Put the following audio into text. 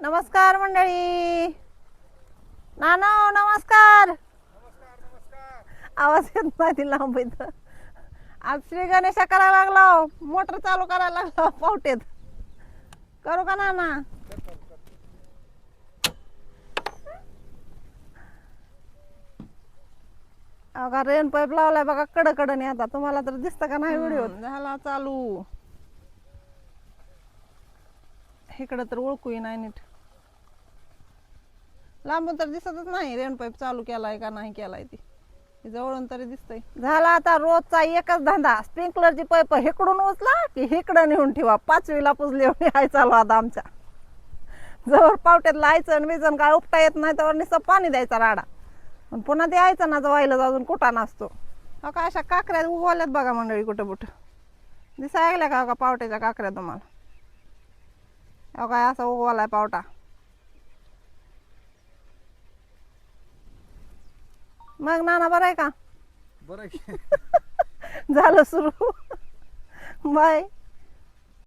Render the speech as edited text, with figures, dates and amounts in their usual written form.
नमस्कार मंडळी. नाना नमस्कार. आवाज येत नाही लांब इथं. आज श्री गणेशा करायला लागलो, मोटर चालू करायला लागलो पावटेत. करू का नाना? अगा रेन पाईप लावलाय बघा कडकडने. आता तुम्हाला तर दिसतं का नाही व्हिडिओ? झाला चालू. इकडे तर ओळखूही नाही नीट, लांबून तर दिसतच नाही रेन पाईप चालू केलाय का नाही केलाय ती. जवळून तरी दिसतंय. झाला आता रोजचा एकच धंदा, स्प्रिंकलरची पाईप इकडून उचला की इकडं नेऊन ठेवा. 5वीला पुजली हाय चालू आता आमच्या. जवळ पावट्यात लायचं विजन काय उपटा येत नाही तर नुसतं पाणी द्यायचा राडा. पण पुन्हा ते यायचं ना व्हायला अजून कुठं नसतो. हो का अशा काकऱ्या उगवल्यात बघा मंडळी कुठं कुठं. दिसा ऐकल्या का पावट्याच्या काकऱ्या तुम्हाला? हो काय असा उगवालाय पावटा. मग नाना बरं आहे का? बरं झालं सुरू. बाय.